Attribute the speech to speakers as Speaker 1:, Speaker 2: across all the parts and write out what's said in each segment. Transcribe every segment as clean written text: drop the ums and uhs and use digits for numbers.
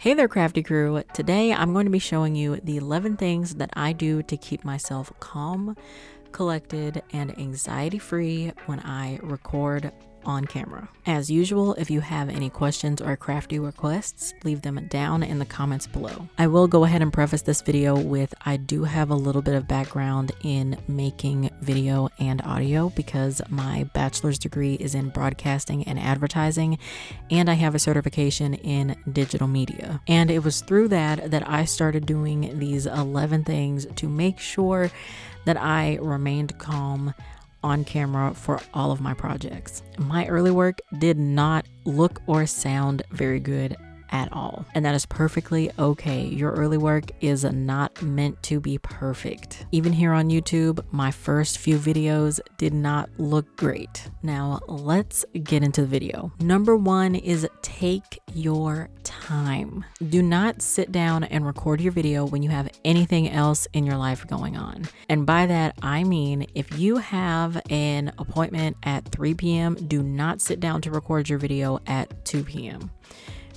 Speaker 1: Hey there, crafty crew. Today I'm going to be showing you the 11 things that I do to keep myself calm, collected, and anxiety free when I record on camera. As usual, if you have any questions or crafty requests, leave them down in the comments below. I will go ahead and preface this video with I do have a little bit of background in making video and audio because my bachelor's degree is in broadcasting and advertising, and I have a certification in digital media. And it was through that I started doing these 11 things to make sure that I remained calm on camera for all of my projects. My early work did not look or sound very good at all, and that is perfectly okay. Your early work is not meant to be perfect. Even here on YouTube, my first few videos did not look great. Now let's get into the video. Number one is take your time. Do not sit down and record your video when you have anything else in your life going on. And by that, I mean, if you have an appointment at 3 p.m., do not sit down to record your video at 2 p.m.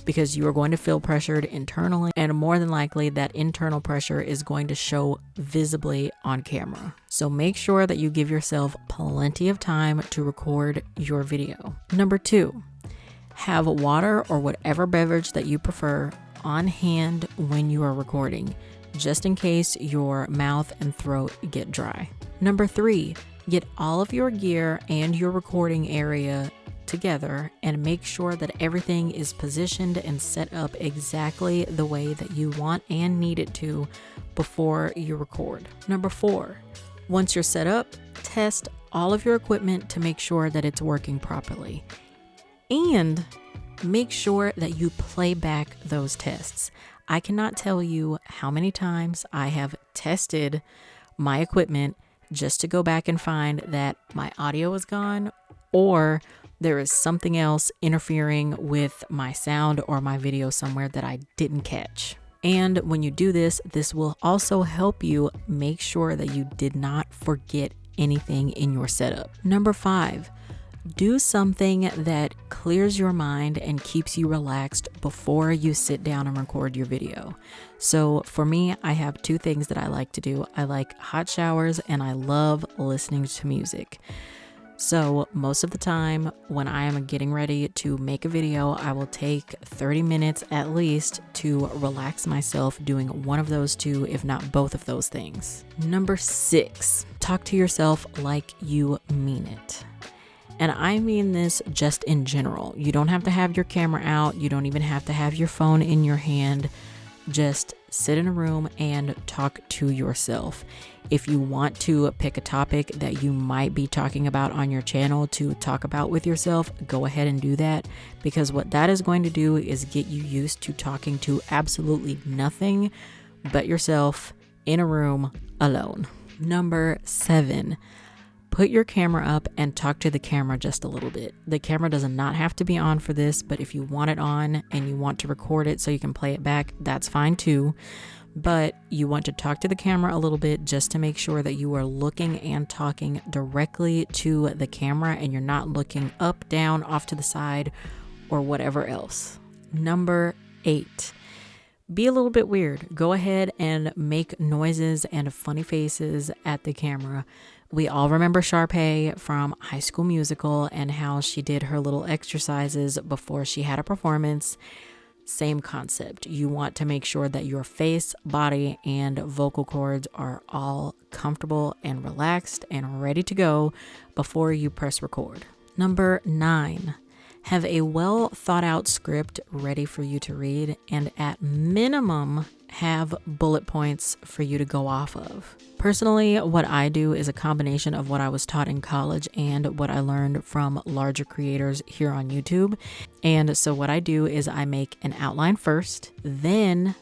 Speaker 1: because you are going to feel pressured internally, and more than likely that internal pressure is going to show visibly on camera. So make sure that you give yourself plenty of time to record your video. Number two, have water or whatever beverage that you prefer on hand when you are recording, just in case your mouth and throat get dry. Number three, get all of your gear and your recording area together and make sure that everything is positioned and set up exactly the way that you want and need it to before you record. Number four, once you're set up, test all of your equipment to make sure that it's working properly. And make sure that you play back those tests. I cannot tell you how many times I have tested my equipment just to go back and find that my audio is gone or there is something else interfering with my sound or my video somewhere that I didn't catch. And when you do this, this will also help you make sure that you did not forget anything in your setup. Number five, do something that clears your mind and keeps you relaxed before you sit down and record your video. So for me, I have two things that I like to do. I like hot showers and I love listening to music. So most of the time when I am getting ready to make a video, I will take 30 minutes at least to relax myself doing one of those two, if not both of those things. Number six, talk to yourself like you mean it. And I mean this just in general. You don't have to have your camera out. You don't even have to have your phone in your hand. Just sit in a room and talk to yourself. If you want to pick a topic that you might be talking about on your channel to talk about with yourself, go ahead and do that, because what that is going to do is get you used to talking to absolutely nothing but yourself in a room alone. Number seven, put your camera up and talk to the camera just a little bit. The camera does not have to be on for this, but if you want it on and you want to record it so you can play it back, that's fine too. But you want to talk to the camera a little bit just to make sure that you are looking and talking directly to the camera and you're not looking up, down, off to the side, or whatever else. Number eight, be a little bit weird. Go ahead and make noises and funny faces at the camera. We all remember Sharpay from High School Musical and how she did her little exercises before she had a performance. Same concept. You want to make sure that your face, body, and vocal cords are all comfortable and relaxed and ready to go before you press record. Number nine, have a well thought out script ready for you to read, and at minimum, have bullet points for you to go off of. Personally, what I do is a combination of what I was taught in college and what I learned from larger creators here on YouTube. And so what I do is I make an outline first, then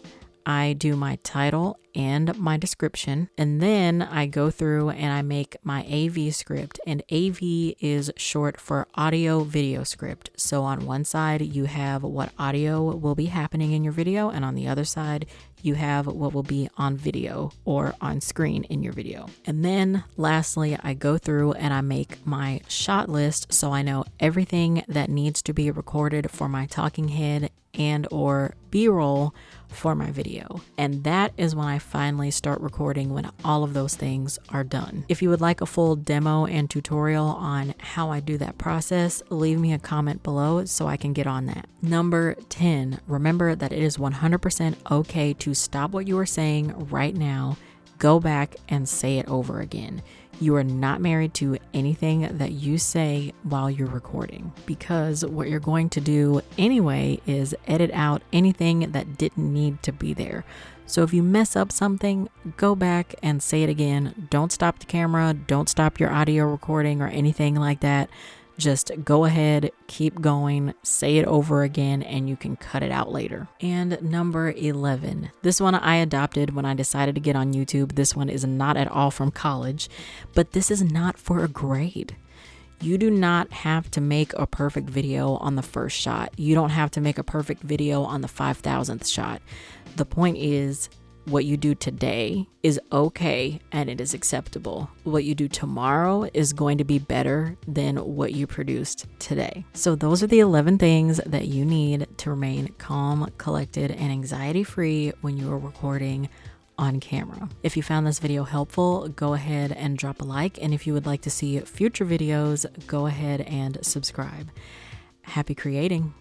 Speaker 1: I do my title and my description, and then I go through and I make my AV script, and AV is short for audio video script. So on one side you have what audio will be happening in your video, and on the other side you have what will be on video or on screen in your video. And then lastly, I go through and I make my shot list so I know everything that needs to be recorded for my talking head and or B-roll for my video. And that is when I finally start recording, when all of those things are done. If you would like a full demo and tutorial on how I do that process, leave me a comment below so I can get on that. Number 10, remember that it is 100% okay to stop what you are saying right now, go back and say it over again. You are not married to anything that you say while you're recording, because what you're going to do anyway is edit out anything that didn't need to be there. So if you mess up something, go back and say it again. Don't stop the camera, don't stop your audio recording or anything like that. Just go ahead, keep going, say it over again, and you can cut it out later. And number 11, this one I adopted when I decided to get on YouTube. This one is not at all from college, but this is not for a grade. You do not have to make a perfect video on the first shot. You don't have to make a perfect video on the 5,000th shot. The point is, what you do today is okay and it is acceptable. What you do tomorrow is going to be better than what you produced today. So those are the 11 things that you need to remain calm, collected, and anxiety-free when you are recording on camera. If you found this video helpful, go ahead and drop a like. And if you would like to see future videos, go ahead and subscribe. Happy creating.